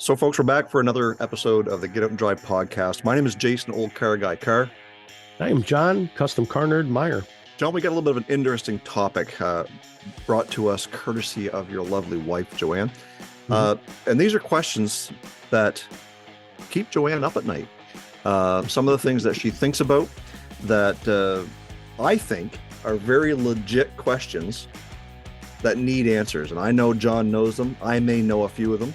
So, folks, we're back for another episode of the Get Out and Drive podcast. My name is Jason, Old Car Guy Car. I am John, Custom Car Nerd Meyer. John, we got a little bit of an interesting topic brought to us courtesy of your lovely wife, Joanne. And these are questions that keep Joanne up at night. Some of the things that she thinks about that I think are very legit questions that need answers. And I know John knows them. I may know a few of them.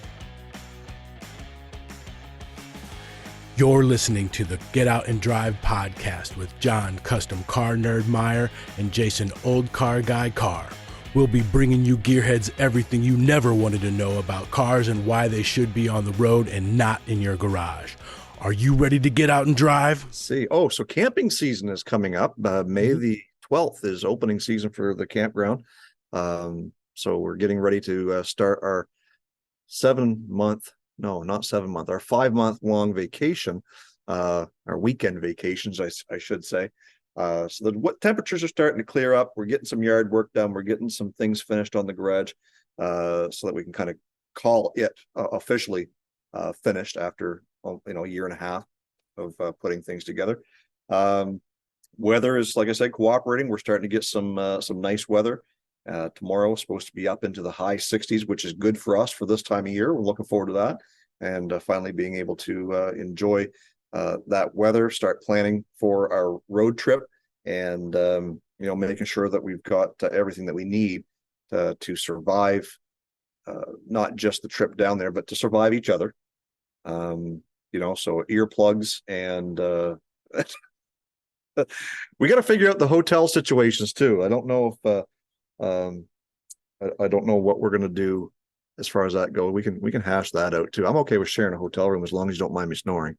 You're listening to the Get Out and Drive podcast with John, Custom Car Nerd Meyer, and Jason, Old Car Guy Car. We'll be bringing you gearheads everything you never wanted to know about cars and why they should be on the road and not in your garage. Are you ready to get out and drive? Let's see. Oh, so camping season is coming up. May the 12th is opening season for the campground. So we're getting ready to start our 5-month long vacation, our weekend vacations, I should say. So what temperatures are starting to clear up. We're getting some yard work done. We're getting some things finished on the garage, so that we can kind of call it officially finished after a year and a half of putting things together. Weather is, like I said, cooperating. We're starting to get some nice weather. Tomorrow is supposed to be up into the high 60s, which is good for us for this time of year. We're looking forward to that, and finally being able to enjoy that weather, start planning for our road trip, and making sure that we've got everything that we need to survive, not just the trip down there, but to survive each other. So earplugs and we got to figure out the hotel situations too. I don't know if I don't know what we're going to do as far as that goes. We can hash that out too. I'm okay with sharing a hotel room as long as you don't mind me snoring.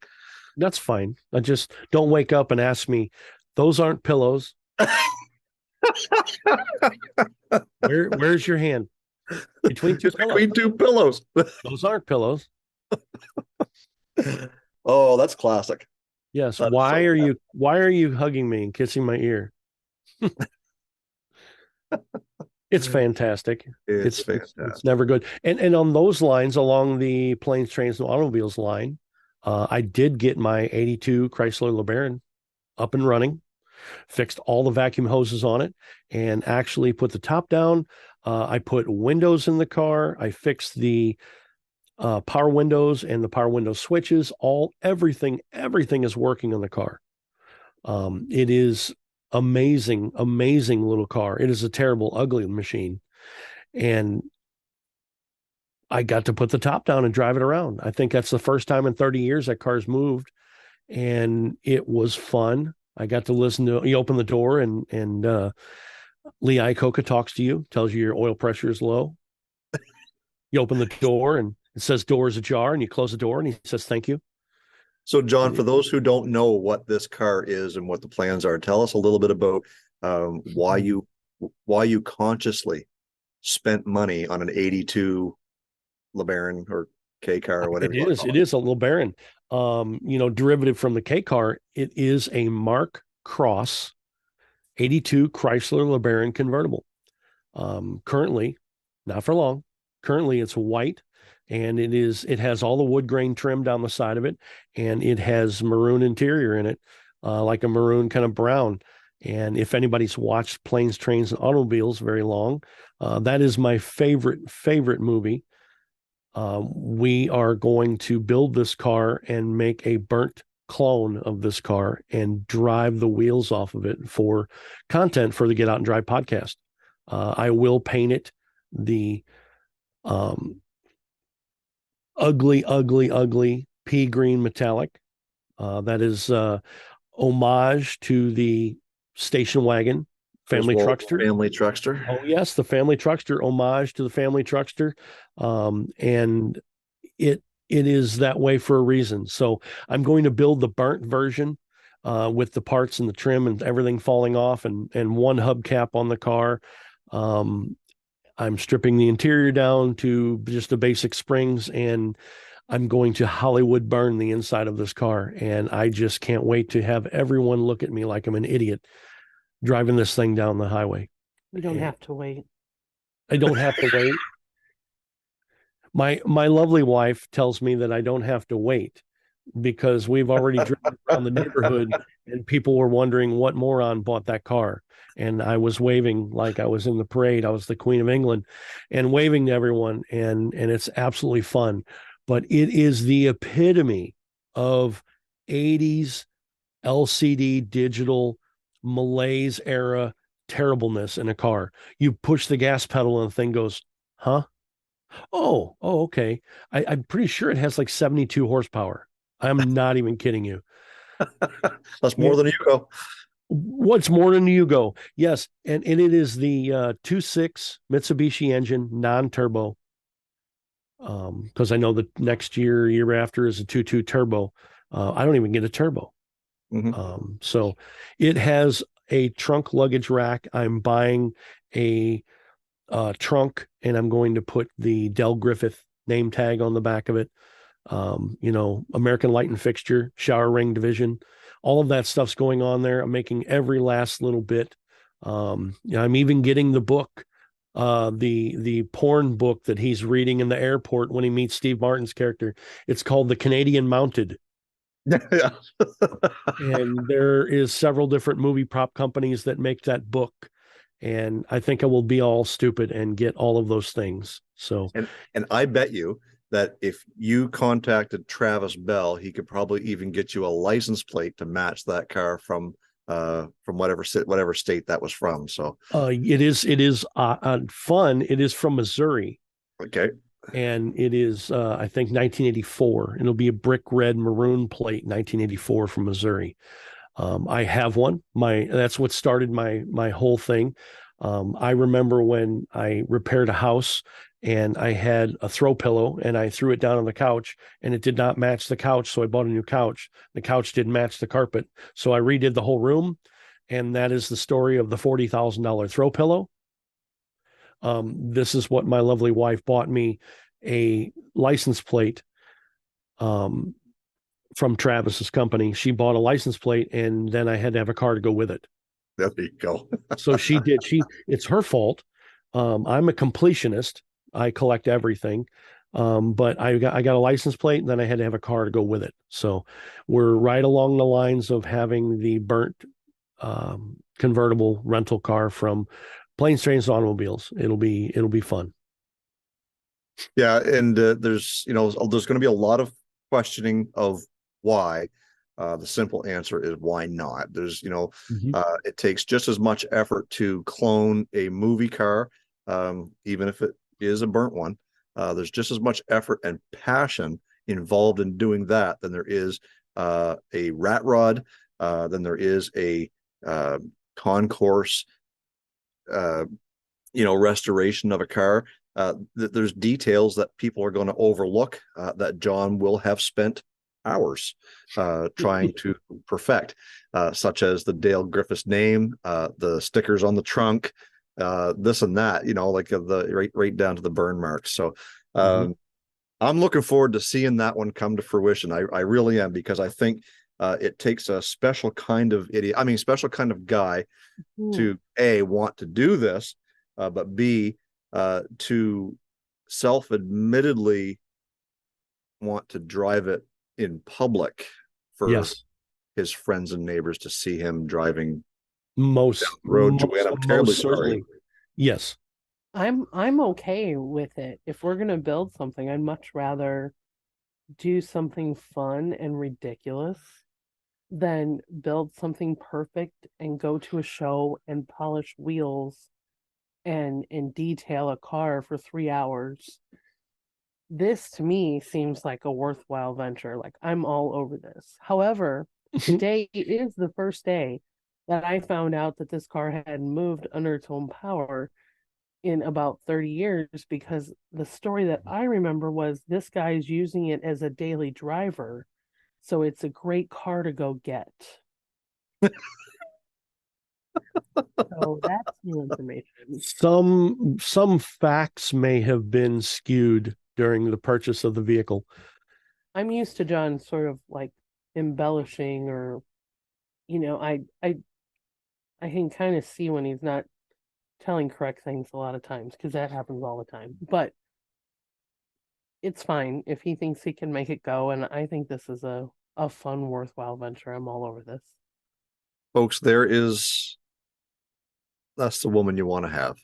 That's fine. I just don't wake up and ask me, those aren't pillows. Where's your hand? Between two pillows. Those aren't pillows. Oh, that's classic. Yes. Why are you hugging me and kissing my ear? It's fantastic. It's fantastic. It's never good. And on those lines, along the planes, trains, and automobiles line, I did get my 82 Chrysler LeBaron up and running, fixed all the vacuum hoses on it, and actually put the top down. I put windows in the car. I fixed the power windows and the power window switches. Everything is working on the car. It is amazing little car. It is a terrible, ugly machine. And I got to put the top down and drive it around. I think that's the first time in 30 years that car's moved, and it was fun. I got to listen to, you open the door and Lee Iacocca talks to you, tells you your oil pressure is low. You open the door and it says door is ajar, and you close the door and he says, thank you. So, John, for those who don't know what this car is and what the plans are, tell us a little bit about why you consciously spent money on an 82 LeBaron or K car or whatever. It is a LeBaron, derivative from the K car. It is a Mark Cross 82 Chrysler LeBaron convertible. Currently, not for long. Currently, it's white. And it has all the wood grain trim down the side of it, and it has maroon interior in it, like a maroon kind of brown. And if anybody's watched Planes, Trains, and Automobiles very long, that is my favorite movie. We are going to build this car and make a burnt clone of this car and drive the wheels off of it for content for the Get Out and Drive podcast. I will paint it the ugly pea green metallic. That is homage to the station wagon family truckster. Family truckster. Oh yes, the family truckster, homage to the family truckster. And it is that way for a reason. So I'm going to build the burnt version with the parts and the trim and everything falling off, and one hubcap on the car. I'm stripping the interior down to just the basic springs, and I'm going to Hollywood burn the inside of this car. And I just can't wait to have everyone look at me like I'm an idiot driving this thing down the highway. You don't have to wait. I don't have to wait. My lovely wife tells me that I don't have to wait because we've already driven around the neighborhood and people were wondering what moron bought that car. And I was waving like I was in the parade. I was the Queen of England and waving to everyone. And it's absolutely fun. But it is the epitome of 80s LCD digital malaise era terribleness in a car. You push the gas pedal and the thing goes, huh? Oh, okay. I'm pretty sure it has like 72 horsepower. I'm not even kidding you. That's more than you go. What's more than you go? Yes, and it is the 2.6 Mitsubishi engine, non-turbo. Because I know the next year after is a 2.2 turbo. I don't even get a turbo. So it has a trunk luggage rack. I'm buying a trunk and I'm going to put the Del Griffith name tag on the back of it. American Light and Fixture, shower ring division, all of that stuff's going on there. I'm making every last little bit. I'm even getting the book, the porn book that he's reading in the airport when he meets Steve Martin's character. It's called The Canadian Mounted. Yeah. And there is several different movie prop companies that make that book. And I think I will be all stupid and get all of those things. So, and I bet you that if you contacted Travis Bell, he could probably even get you a license plate to match that car from whatever state that was from. So it is fun. It is from Missouri. Okay. And it is I think 1984. It'll be a brick red maroon plate, 1984 from Missouri. I have one. That's what started my whole thing. I remember when I repaired a house and I had a throw pillow and I threw it down on the couch and it did not match the couch. So I bought a new couch. The couch didn't match the carpet. So I redid the whole room. And that is the story of the $40,000 throw pillow. This is what my lovely wife bought me, a license plate from Travis's company. She bought a license plate and then I had to have a car to go with it. There you go. So she did. It's her fault. I'm a completionist. I collect everything. But I got a license plate and then I had to have a car to go with it. So we're right along the lines of having the burnt convertible rental car from Planes, Trains, and Automobiles. It'll be fun. Yeah, and there's going to be a lot of questioning of why. The simple answer is why not. There's it takes just as much effort to clone a movie car, even if it is a burnt one. There's just as much effort and passion involved in doing that than there is a rat rod, than there is a concourse, restoration of a car. There's details that people are going to overlook that John will have spent hours trying to perfect, such as the Dale Griffiths name, the stickers on the trunk, this and that, like the right down to the burn marks. So I'm looking forward to seeing that one come to fruition. I really am, because I think it takes a special kind of special kind of guy to A, want to do this, but B, to self-admittedly want to drive it in public for his friends and neighbors to see him driving most down the road. Joanne, I'm terribly sorry. Yes. I'm okay with it. If we're gonna build something, I'd much rather do something fun and ridiculous than build something perfect and go to a show and polish wheels and detail a car for 3 hours. This to me seems like a worthwhile venture. Like, I'm all over this. However, today is the first day that I found out that this car had moved under its own power in about 30 years, because the story that I remember was this guy's using it as a daily driver. So it's a great car to go get. So that's new information. Some facts may have been skewed during the purchase of the vehicle. I'm used to John sort of like embellishing, or I can kind of see when he's not telling correct things a lot of times, because that happens all the time. But it's fine if he thinks he can make it go. And I think this is a fun, worthwhile venture. I'm all over this. Folks, that's the woman you want to have.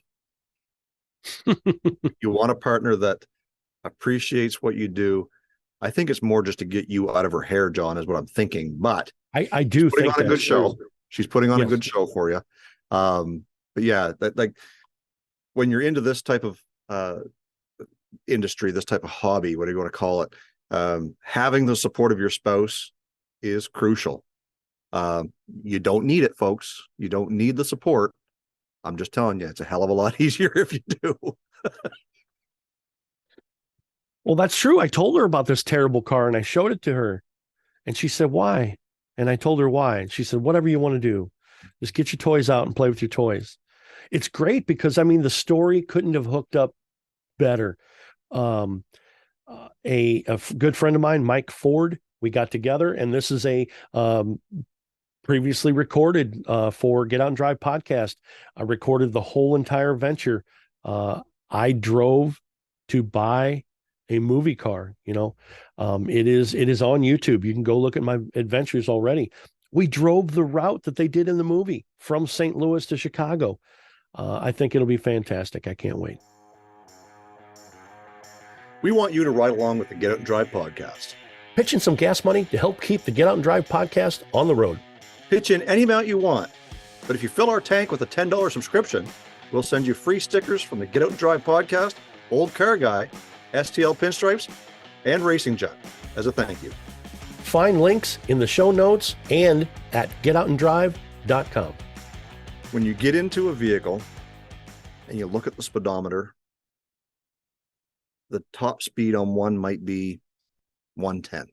You want a partner that appreciates what you do. I think it's more just to get you out of her hair, John, is what I'm thinking. But I do putting think on a good show. true. She's putting on a Yes. good show for you. But yeah, that, like when you're into this type of industry, this type of hobby, whatever you want to call it, having the support of your spouse is crucial. You don't need it, folks. You don't need the support. I'm just telling you, it's a hell of a lot easier if you do. Well, that's true. I told her about this terrible car and I showed it to her and she said, why? And I told her why. And she said, whatever you want to do, just get your toys out and play with your toys. It's great because, I mean, the story couldn't have hooked up better. A good friend of mine, Mike Ford, we got together, and this is a previously recorded for Get Out and Drive podcast. I recorded the whole entire venture. I drove to buy a movie car. You know, it is on YouTube. You can go look at my adventures already. We drove the route that they did in the movie from St. Louis to Chicago. I think it'll be fantastic. I can't wait. We want you to ride along with the Get Out and Drive podcast. Pitch in some gas money to help keep the Get Out and Drive podcast on the road. Pitch in any amount you want. But if you fill our tank with a $10 subscription, we'll send you free stickers from the Get Out and Drive podcast, Old Car Guy, STL Pinstripes, and Racing Jet as a thank you. Find links in the show notes and at getoutanddrive.com. When you get into a vehicle and you look at the speedometer, the top speed on one might be 110.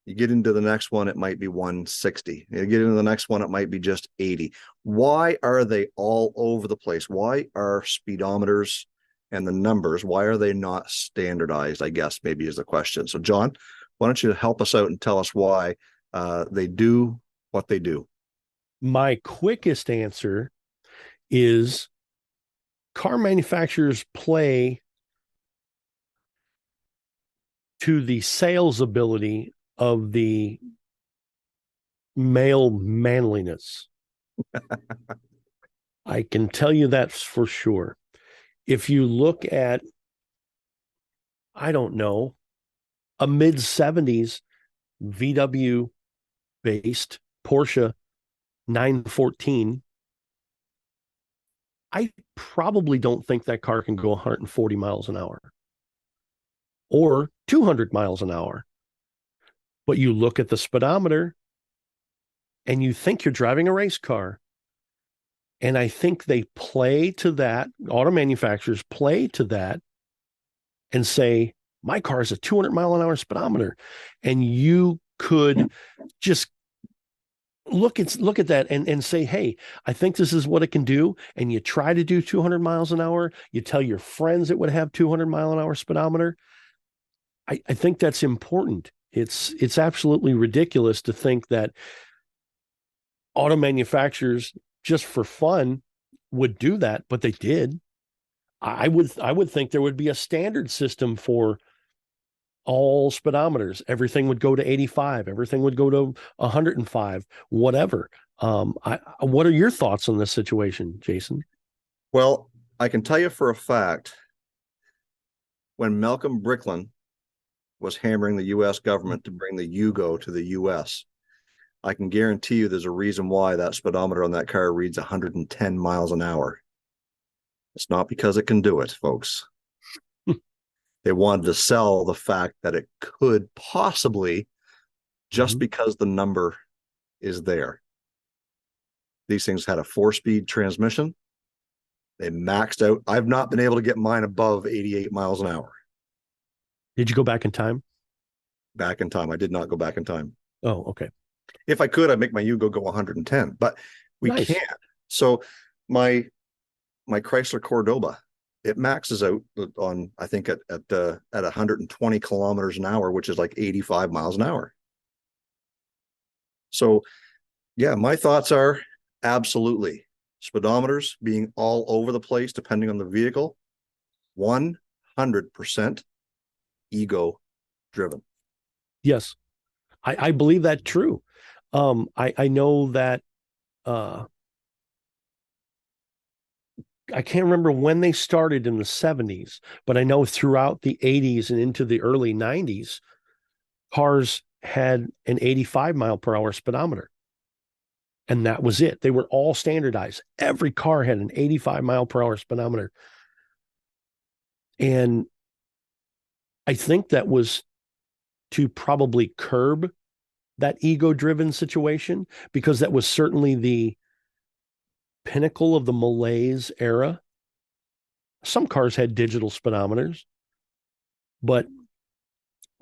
You get into the next one, it might be 160. You get into the next one, it might be just 80. Why are they all over the place? Why are speedometers and the numbers, why are they not standardized, I guess maybe is the question. So John, why don't you help us out and tell us why they do what they do? My quickest answer is car manufacturers play to the sales ability of the male manliness. I can tell you that for sure. If you look at, I don't know, a mid-70s VW based Porsche 914, I probably don't think that car can go 140 miles an hour or 200 miles an hour. But you look at the speedometer and you think you're driving a race car. And I think they play to that, auto manufacturers play to that and say, my car is a 200 mile an hour speedometer. And you could just look at that and say, hey, I think this is what it can do. And you try to do 200 miles an hour. You tell your friends it would have 200 mile an hour speedometer. I think that's important. It's absolutely ridiculous to think that auto manufacturers just for fun would do that, but they did. I would think there would be a standard system for all speedometers. Everything would go to 85. Everything would go to 105, whatever. What are your thoughts on this situation, Jason? Well, I can tell you for a fact, when Malcolm Bricklin was hammering the U.S. government to bring the Yugo to the U.S., I can guarantee you there's a reason why that speedometer on that car reads 110 miles an hour. It's not because it can do it, folks. They wanted to sell the fact that it could possibly, just because the number is there. These things had a 4-speed transmission. They maxed out. I've not been able to get mine above 88 miles an hour. Did you go back in time? Back in time. I did not go back in time. Oh, okay. If I could, I'd make my Yugo go 110, but we Nice. can't. So my Chrysler Cordoba, it maxes out on, I think at 120 kilometers an hour, which is like 85 miles an hour. So yeah, my thoughts are absolutely speedometers being all over the place, depending on the vehicle, 100%. ego driven. Yes, I believe that true. I know that I can't remember when they started in the 70s, but I know throughout the 80s and into the early 90s, cars had an 85 mile per hour speedometer. And that was it. They were all standardized. Every car had an 85 mile per hour speedometer. And I think that was to probably curb that ego driven situation, because that was certainly the pinnacle of the malaise era. Some cars had digital speedometers, but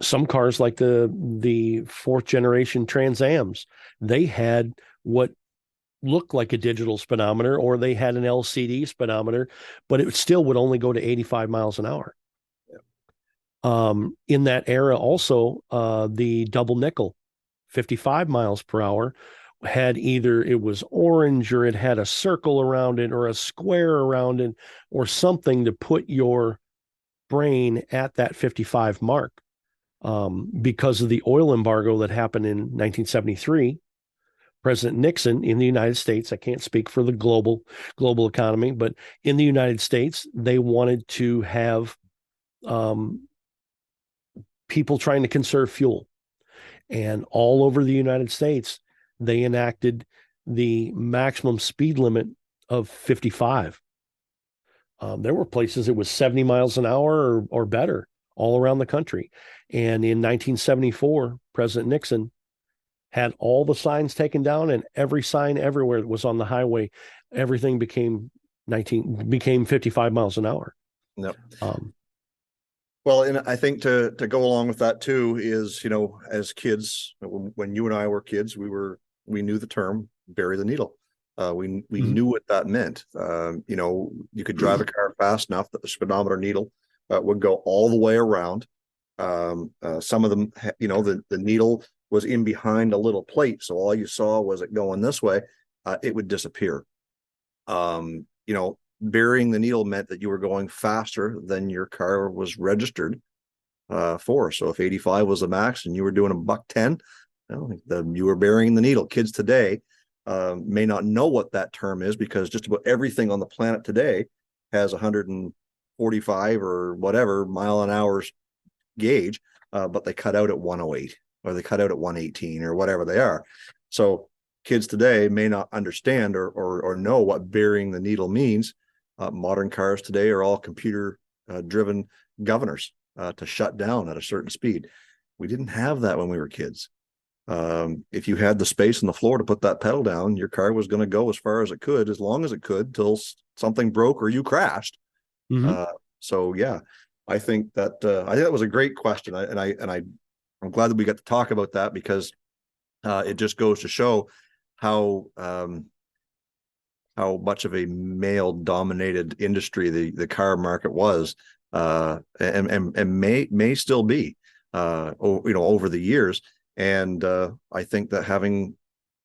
some cars like the fourth generation Trans Ams, they had what looked like a digital speedometer, or they had an LCD speedometer, but it still would only go to 85 miles an hour. In that era also, the double nickel 55 miles per hour had either it was orange, or it had a circle around it, or a square around it, or something to put your brain at that 55 mark. Because of the oil embargo that happened in 1973, President Nixon in the United States, I can't speak for the global economy, but in the United States, they wanted to have people trying to conserve fuel. And all over the United States, they enacted the maximum speed limit of 55. There were places it was 70 miles an hour or better all around the country. And in 1974, President Nixon had all the signs taken down, and every sign everywhere that was on the highway, everything became 55 miles an hour. No. Well, and I think to go along with that too is, you know, as kids, when you and I were kids, we knew the term bury the needle. We knew what that meant. You know, you could drive a car fast enough that the speedometer needle would go all the way around. Some of them, you know, the needle was in behind a little plate, so all you saw was it going this way. It would disappear. You know, burying the needle meant that you were going faster than your car was registered for. So if 85 was the max and you were doing $110, you were burying the needle. Kids today may not know what that term is, because just about everything on the planet today has 145 or whatever mile an hour gauge, but they cut out at 108 or they cut out at 118 or whatever they are. So kids today may not understand or know what burying the needle means. Modern cars today are all computer driven governors to shut down at a certain speed. We didn't have that when we were kids. If you had the space on the floor to put that pedal down, your car was going to go as far as it could, as long as it could, till something broke or you crashed. So yeah, I think that was a great question, I'm glad that we got to talk about that, because it just goes to show how much of a male dominated industry the car market was, and may still be, over the years. And I think that having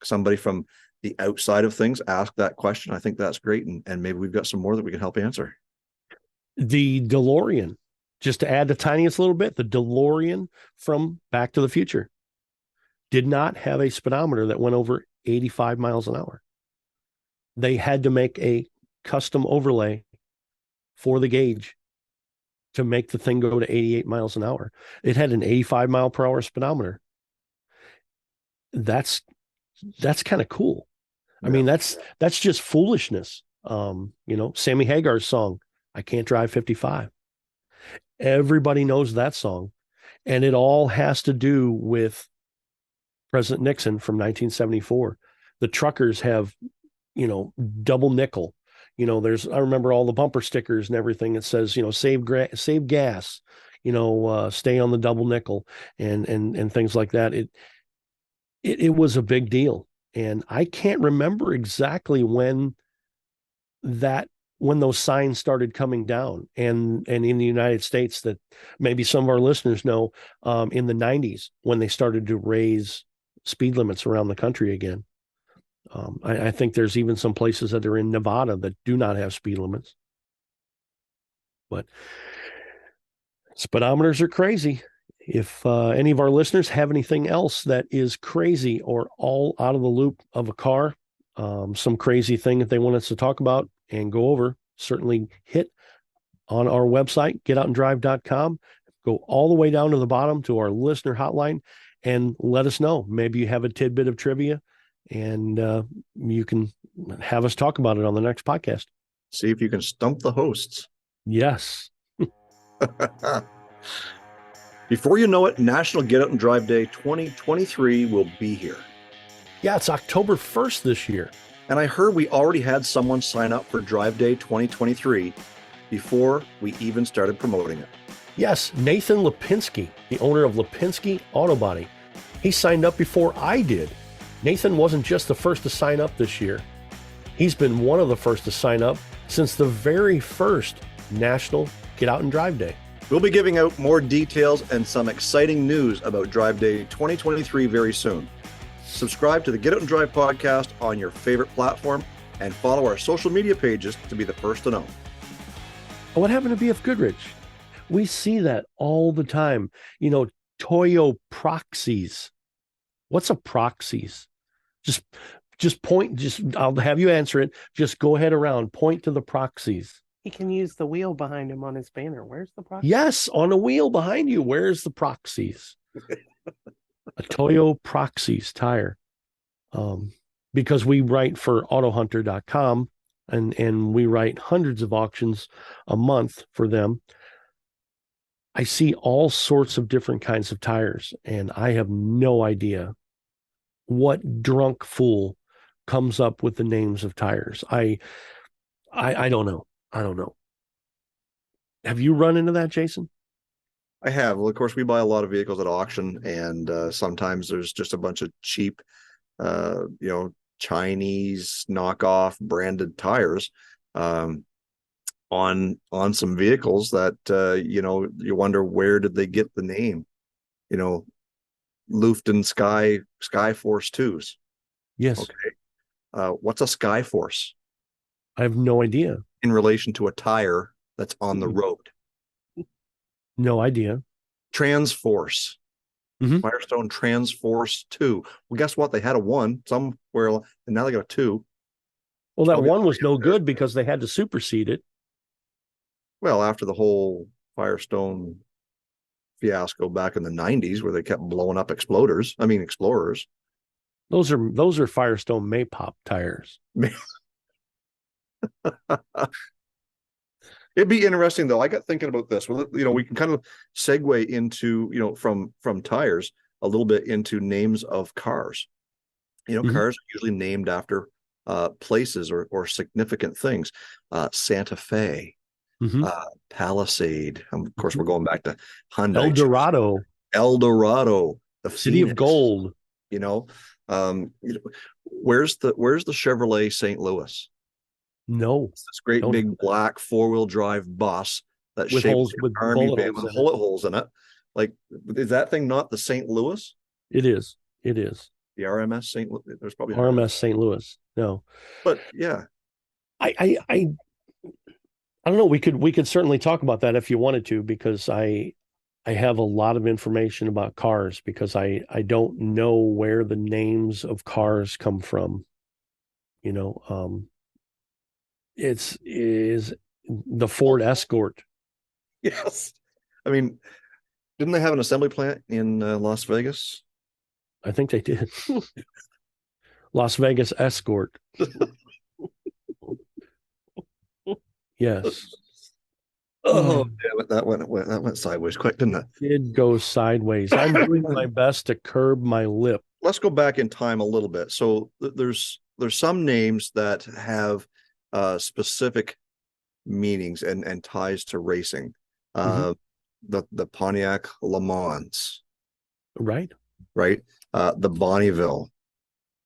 somebody from the outside of things ask that question, I think that's great. And maybe we've got some more that we can help answer. The DeLorean, just to add the tiniest little bit, the DeLorean from Back to the Future did not have a speedometer that went over 85 miles an hour. They had to make a custom overlay for the gauge to make the thing go to 88 miles an hour. It had an 85 mile per hour speedometer. That's kind of cool. I mean, that's just foolishness. Sammy Hagar's song, I Can't Drive 55. Everybody knows that song. And it all has to do with President Nixon from 1974. The truckers have, double nickel. I remember all the bumper stickers and everything. It says, save gas, stay on the double nickel and things like that. It was a big deal. And I can't remember exactly when those signs started coming down, and in the United States, that maybe some of our listeners know, in the 90s, when they started to raise speed limits around the country again. I think there's even some places that are in Nevada that do not have speed limits. But Speedometers are crazy. If any of our listeners have anything else that is crazy or all out of the loop of a car, some crazy thing that they want us to talk about and go over, certainly hit on our website, getoutanddrive.com. Go all the way down to the bottom to our listener hotline and let us know. Maybe you have a tidbit of trivia and you can have us talk about it on the next podcast. See if you can stump the hosts. Yes. Before you know it, National Get Out and Drive Day 2023 will be here. Yeah, it's October 1st this year. And I heard we already had someone sign up for Drive Day 2023 before we even started promoting it. Yes, Nathan Lipinski, the owner of Lipinski Auto Body. He signed up before I did. Nathan wasn't just the first to sign up this year. He's been one of the first to sign up since the very first National Get Out and Drive Day. We'll be giving out more details and some exciting news about Drive Day 2023 very soon. Subscribe to the Get Out and Drive podcast on your favorite platform and follow our social media pages to be the first to know. What happened to BF Goodrich? We see that all the time. You know, Toyo proxies. What's a proxies? Just point, I'll have you answer it. Just go ahead around, point to the proxies. He can use the wheel behind him on his banner. Where's the proxy? Yes, on a wheel behind you. Where's the proxies? A Toyo proxies tire. Because we write for autohunter.com and we write hundreds of auctions a month for them. I see all sorts of different kinds of tires, and I have no idea what drunk fool comes up with the names of tires. I don't know. I don't know. Have you run into that, Jason? I have. Well, of course, we buy a lot of vehicles at auction, and sometimes there's just a bunch of cheap, Chinese knockoff branded tires on some vehicles that you wonder, where did they get the name? Lufton Skyforce 2s. Yes. Okay. What's a Skyforce? I have no idea. In relation to a tire that's on the road. No idea. Transforce. Firestone Transforce 2. Well, guess what? They had a 1 somewhere, and now they got a 2. Well, that 1 was no good because they had to supersede it. Well, after the whole Firestone fiasco back in the 90s, where they kept blowing up Explorers. Those are Firestone Maypop tires. It'd be interesting, though. I got thinking about this. Well, we can kind of segue into, from tires a little bit into names of cars. Cars are usually named after places or significant things. Santa Fe, Palisade. Of course, we're going back to Hyundai. El Dorado, the City Phoenix, of Gold. Where's the Chevrolet St. Louis? No, it's this great big black 4-wheel drive bus that with shapes with army van with bullet holes in it. Like, is that thing not the St. Louis? It is. The RMS St. Louis. There's probably RMS St. Louis. No, but yeah, I don't know. We could certainly talk about that if you wanted to, because I have a lot of information about cars, because I don't know where the names of cars come from. Is the Ford Escort. Yes. I mean, didn't they have an assembly plant in Las Vegas? I think they did. Las Vegas Escort. Yes. Oh, damn it. That went sideways quick, didn't it? Did go sideways. I'm doing my best to curb my lip. Let's go back in time a little bit. So there's some names that have specific meanings and ties to racing. The Pontiac Le Mans, right? The Bonneville,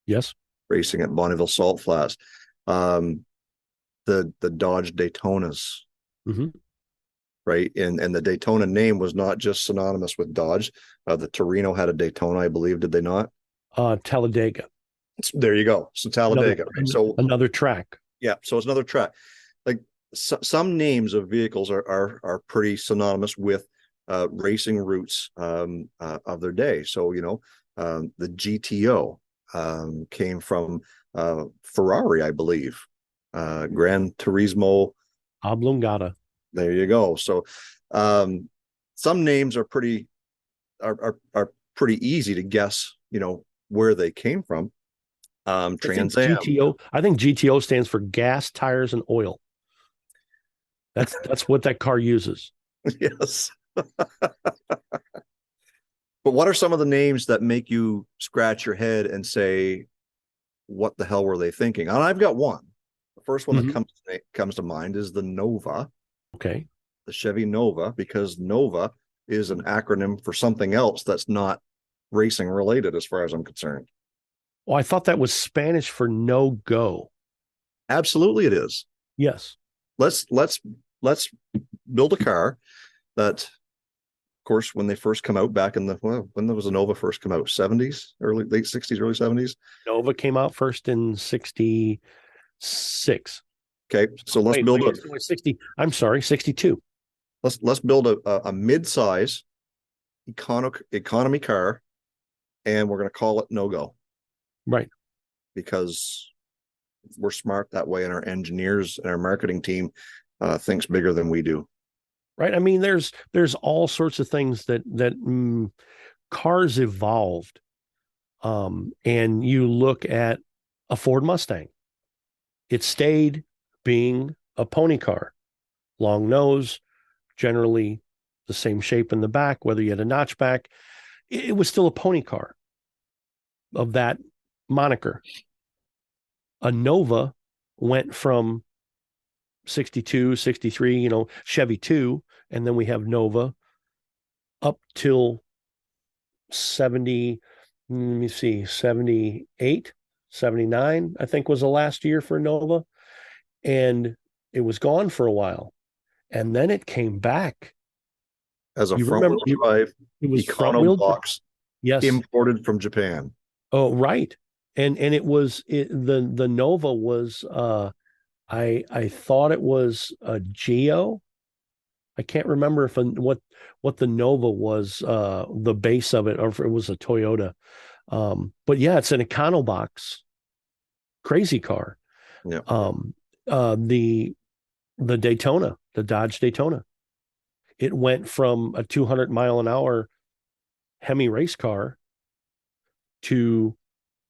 yes, racing at Bonneville Salt Flats. The Dodge Daytonas, right? And the Daytona name was not just synonymous with Dodge. The Torino had a Daytona, I believe, did they not? Talladega. There you go. So Talladega. So another track. Yeah, so it's another track. Like some names of vehicles are pretty synonymous with racing routes of their day. So, the GTO came from Ferrari, I believe. Gran Turismo. Oblongata. There you go. So some names are pretty easy to guess, where they came from. Trans Am. GTO. I think GTO stands for gas, tires, and oil. That's what that car uses. Yes. But what are some of the names that make you scratch your head and say, what the hell were they thinking? And I've got one. The first one that comes to mind is the Nova. Okay. The Chevy Nova, because Nova is an acronym for something else that's not racing related, as far as I'm concerned. Well, I thought that was Spanish for no go. Absolutely, it is. Yes. Let's build a car that, of course, when they first come out back in when was the Nova first come out? 70s, late 60s, early 70s. Nova came out first in 66. Okay, so let's build 60. I'm sorry, 62. Let's build a mid-size economy car, and we're going to call it No Go. Right. Because we're smart that way, and our engineers and our marketing team thinks bigger than we do. Right. I mean, there's all sorts of things that cars evolved. And you look at a Ford Mustang, it stayed being a pony car, long nose, generally the same shape in the back, whether you had a notchback, it was still a pony car of that moniker. A Nova went from 62, 63, Chevy 2, and then we have Nova up till 70, let me see, 78, 79, I think was the last year for Nova. And it was gone for a while. And then it came back. As a front-wheel drive, it was econo box, yes, imported from Japan. Oh, right. And it was the Nova was I thought it was a Geo. I can't remember if what the Nova was, the base of it, or if it was a Toyota. But yeah, it's an Econobox, crazy car. Yeah. The Daytona, the Dodge Daytona, it went from a 200-mile-an-hour Hemi race car to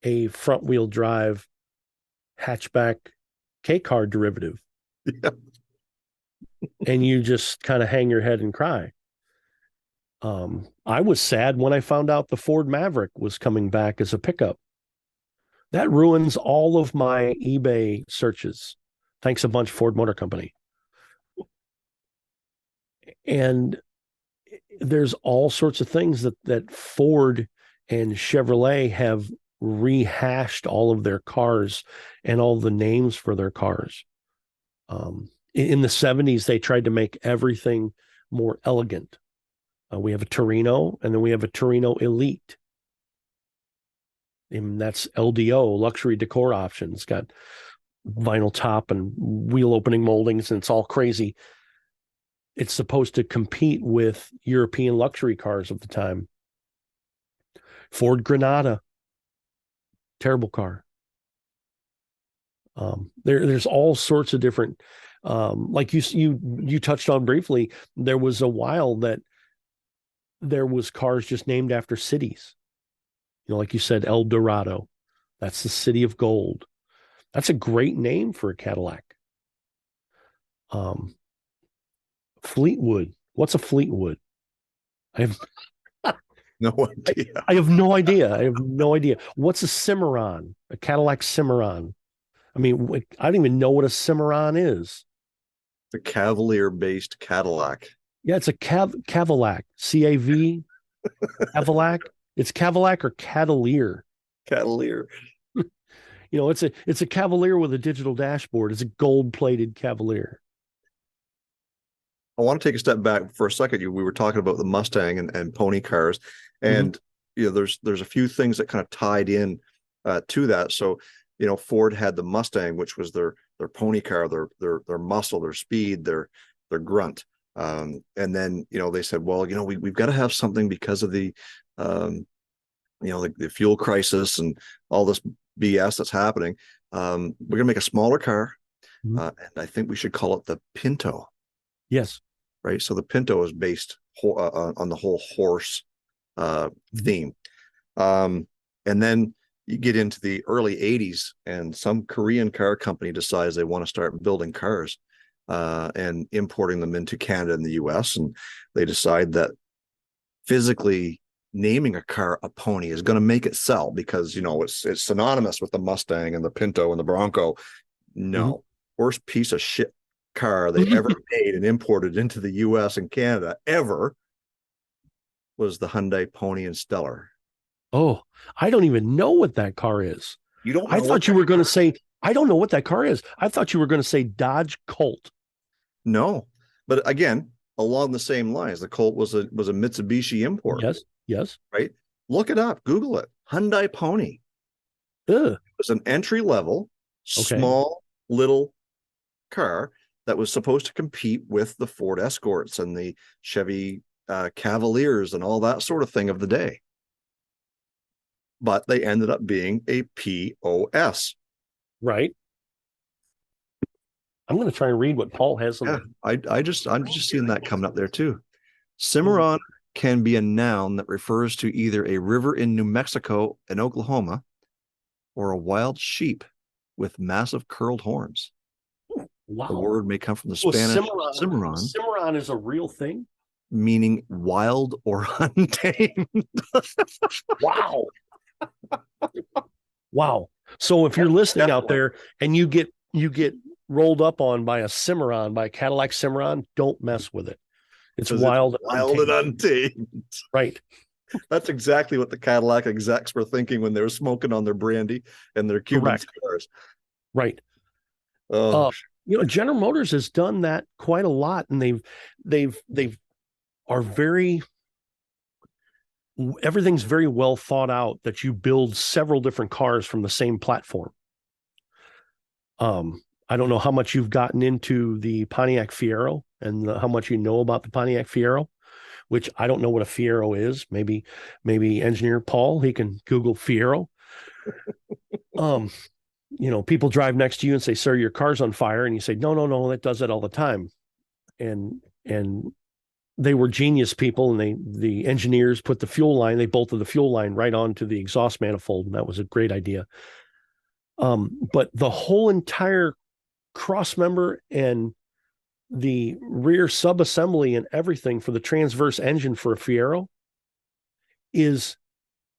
a front-wheel drive hatchback K-car derivative. Yeah. And you just kind of hang your head and cry. I was sad when I found out the Ford Maverick was coming back as a pickup. That ruins all of my eBay searches. Thanks a bunch, Ford Motor Company. And there's all sorts of things that Ford and Chevrolet have rehashed all of their cars and all the names for their cars. In the 70s, they tried to make everything more elegant. We have a Torino, and then we have a Torino Elite. And that's LDO, luxury decor options. Got vinyl top and wheel opening moldings, and it's all crazy. It's supposed to compete with European luxury cars of the time. Ford Granada, terrible car. There's all sorts of different, like you touched on briefly. There was a while that there was cars just named after cities. Like you said, El Dorado, that's the city of gold. That's a great name for a Cadillac. Fleetwood. What's a Fleetwood? I have no idea. I have no idea. I have no idea. What's a Cimarron? A Cadillac Cimarron. I mean, I don't even know what a Cimarron is. It's a Cavalier-based Cadillac. Yeah, it's a Cadillac. C-A-V. Cadillac. It's Cadillac or Cavalier. Cavalier. It's a Cavalier with a digital dashboard. It's a gold-plated Cavalier. I want to take a step back for a second. We were talking about the Mustang and pony cars, and there's a few things that kind of tied in to that. So, Ford had the Mustang, which was their pony car, their muscle, their speed, their grunt. And then, they said, well, we've got to have something because of the, the fuel crisis and all this BS that's happening. We're going to make a smaller car. And I think we should call it the Pinto. Yes. Right. So the Pinto is based on the whole horse theme. And then you get into the early 80s and some Korean car company decides they want to start building cars and importing them into Canada and the US. And they decide that physically naming a car a pony is going to make it sell because, it's synonymous with the Mustang and the Pinto and the Bronco. No, worst piece of shit car they ever made and imported into the US and Canada ever was the Hyundai Pony and Stellar. Oh, I don't even know what that car is. You don't know? I thought you were going to say, I don't know what that car is. I thought you were going to say Dodge Colt. No, but again, along the same lines, the Colt was a Mitsubishi import. Yes. Right. Look it up. Google it. Hyundai Pony. Ugh. It was an entry level, small little car that was supposed to compete with the Ford Escorts and the Chevy Cavaliers and all that sort of thing of the day. But they ended up being a POS. Right. I'm going to try and read what Paul has on I'm just seeing that coming up there too. Cimarron can be a noun that refers to either a river in New Mexico and Oklahoma or a wild sheep with massive curled horns. Wow. The word may come from the Spanish Cimarron. Cimarron is a real thing? Meaning wild or untamed. Wow. Wow. So if you're listening out there and you get rolled up on by a Cimarron, by a Cadillac Cimarron, don't mess with it. It's wild and untamed. Right. That's exactly what the Cadillac execs were thinking when they were smoking on their brandy and their Cuban cigars. Right. Oh, General Motors has done that quite a lot, and everything's very well thought out that you build several different cars from the same platform. I don't know how much you've gotten into the Pontiac Fiero and how much you know about the Pontiac Fiero, which I don't know what a Fiero is. Maybe engineer Paul, he can Google Fiero. People drive next to you and say, "Sir, your car's on fire." And you say, No, that does it all the time. And they were genius people, and the engineers put the fuel line, they bolted the fuel line right onto the exhaust manifold, and that was a great idea. But the whole entire cross member and the rear subassembly and everything for the transverse engine for a Fiero is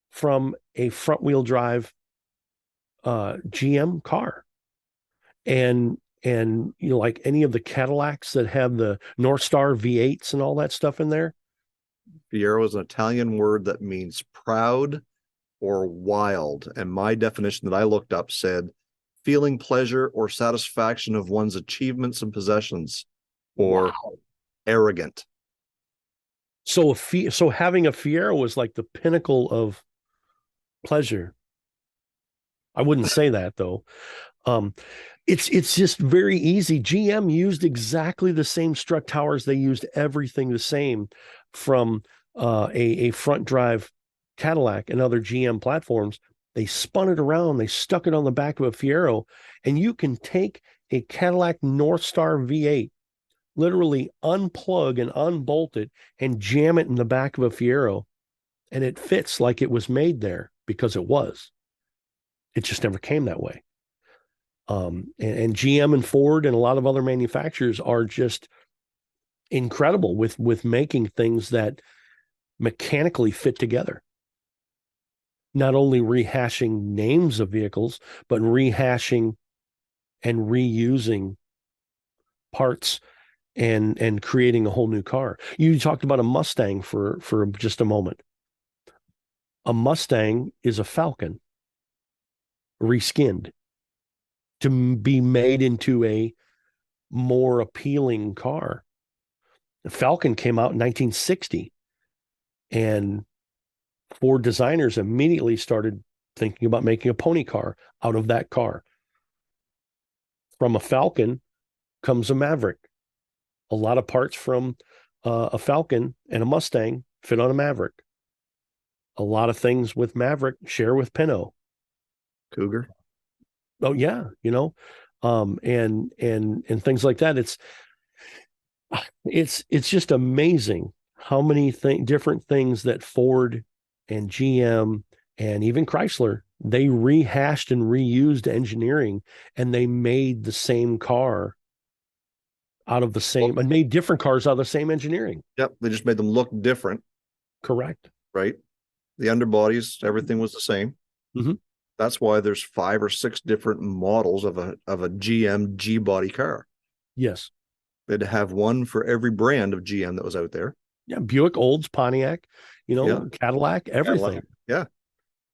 from a front wheel drive GM car. And like any of the Cadillacs that have the North Star V8s and all that stuff in there. Fiero is an Italian word that means proud or wild. And my definition that I looked up said feeling pleasure or satisfaction of one's achievements and possessions, or arrogant. So having a Fiero is like the pinnacle of pleasure. I wouldn't say that though. It's just very easy. GM used exactly the same strut towers. They used everything the same from a front drive Cadillac and other GM platforms. They spun it around. They stuck it on the back of a Fiero, and you can take a Cadillac North Star V8, literally unplug and unbolt it and jam it in the back of a Fiero, and it fits like it was made there because it was. It just never came that way. And GM and Ford and a lot of other manufacturers are just incredible with making things that mechanically fit together. Not only rehashing names of vehicles, but rehashing and reusing parts and creating a whole new car. You talked about a Mustang for just a moment. A Mustang is a Falcon reskinned to be made into a more appealing car. The Falcon came out in 1960, and Ford designers immediately started thinking about making a pony car out of that car. From a Falcon comes a Maverick. A lot of parts from a Falcon and a Mustang fit on a Maverick. A lot of things with Maverick share with Pinto. Cougar. Oh yeah, and things like that. It's just amazing how many different things that Ford and GM and even Chrysler, they rehashed and reused engineering, and they made the same car out of the same, and made different cars out of the same engineering. Yep, they just made them look different. Correct. Right. The underbodies, everything was the same. Mm-hmm. That's why there's 5 or 6 different models of a GM G body car. Yes. They'd have one for every brand of GM that was out there. Yeah, Buick, Olds, Pontiac, Cadillac, everything. Yeah.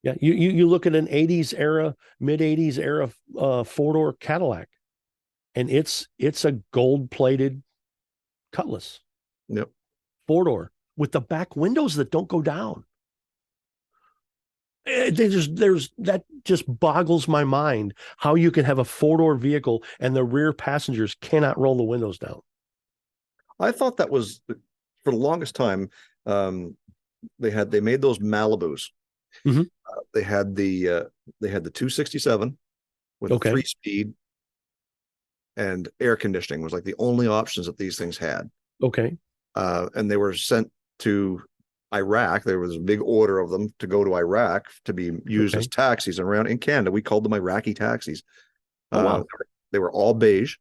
Yeah. You look at an 80s era, mid 80s era 4-door Cadillac, and it's a gold-plated Cutlass. Yep. 4-door with the back windows that don't go down. That just boggles my mind how you can have a 4-door vehicle and the rear passengers cannot roll the windows down. I thought that was, for the longest time, they made those Malibus. Mm-hmm. They had the 267 with a 3-speed, and air conditioning was like the only options that these things had. Okay. And they were sent to Iraq. There was a big order of them to go to Iraq to be used as taxis. And around in Canada, we called them Iraqi taxis. Oh, wow. They were all beige.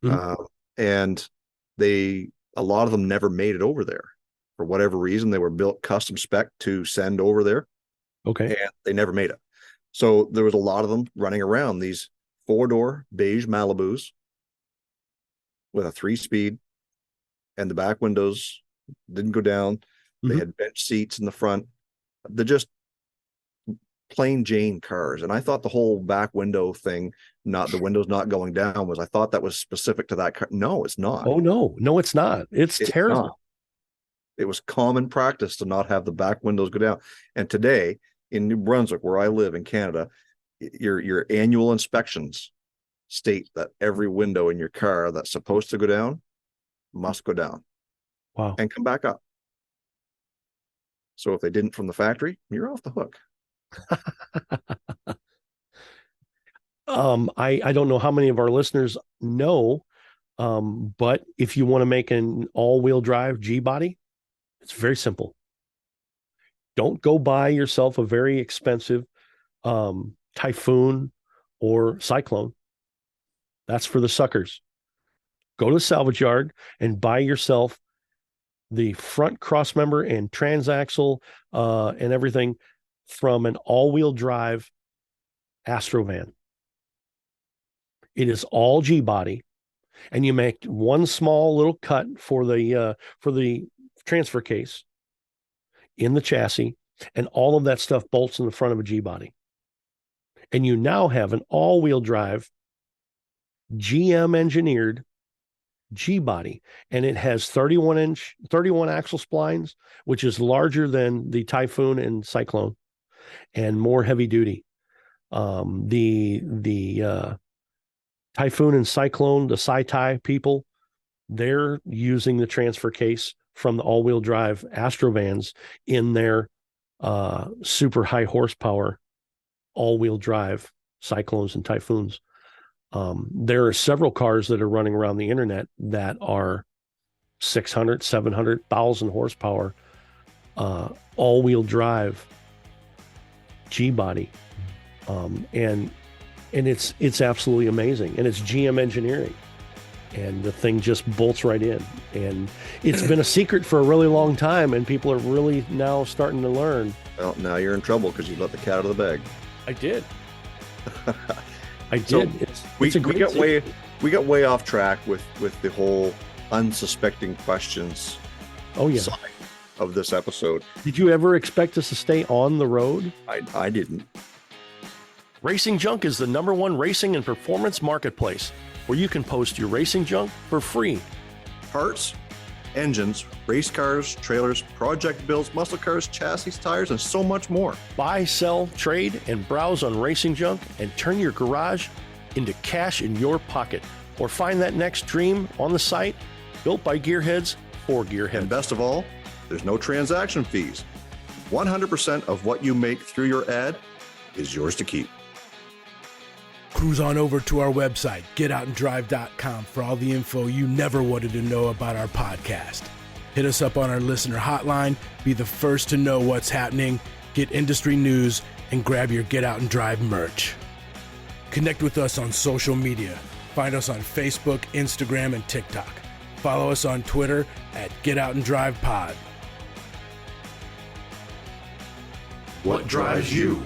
Mm-hmm. And a lot of them never made it over there. For whatever reason, they were built custom spec to send over there. Okay. And they never made it. So there was a lot of them running around, these 4-door beige Malibus with a 3-speed, and the back windows didn't go down. They had bench seats in the front. They're just plain Jane cars. And I thought the whole back window thing, not the windows not going down, I thought that was specific to that car. No, it's not. Oh, no, it's not. It's terrible. Not. It was common practice to not have the back windows go down. And today in New Brunswick, where I live in Canada, your annual inspections state that every window in your car that's supposed to go down must go down. Wow. And come back up. So if they didn't from the factory, you're off the hook. I don't know how many of our listeners know, but if you want to make an all-wheel drive G-body, it's very simple. Don't go buy yourself a very expensive Typhoon or Cyclone. That's for the suckers. Go to the salvage yard and buy yourself the front crossmember and transaxle and everything from an all-wheel drive Astrovan. It is all G-body, and you make one small little cut for the transfer case in the chassis, and all of that stuff bolts in the front of a G-body. And you now have an all-wheel drive GM engineered G-body, and it has 31 axle splines, which is larger than the Typhoon and Cyclone, and more heavy duty. The Typhoon and Cyclone, the Sci-Ty people, they're using the transfer case from the all-wheel drive Astrovans in their super high horsepower all-wheel drive Cyclones and Typhoons. There are several cars that are running around the internet that are 600, 700, 1,000 horsepower all-wheel drive G-body. And it's absolutely amazing. And it's GM engineering. And the thing just bolts right in. And it's been a secret for a really long time, and people are really now starting to learn. Well, now you're in trouble because you let the cat out of the bag. I did. I did. So it's a great we got way off track with the whole unsuspecting questions side of this episode. Did you ever expect us to stay on the road? I didn't. Racing Junk is the #1 racing and performance marketplace where you can post your racing junk for free. Parts, engines, race cars, trailers, project builds, muscle cars, chassis, tires, and so much more. Buy, sell, trade, and browse on Racing Junk and turn your garage into cash in your pocket. Or find that next dream on the site Built by gearheads for gearheads. And best of all, there's no transaction fees. 100% of what you make through your ad is yours to keep. Cruise on over to our website, getoutanddrive.com, for all the info you never wanted to know about our podcast. Hit us up on our listener hotline, be the first to know what's happening, get industry news, and grab your Get Out and Drive merch. Connect with us on social media. Find us on Facebook, Instagram, and TikTok. Follow us on Twitter at Get Out and Drive Pod. What drives you?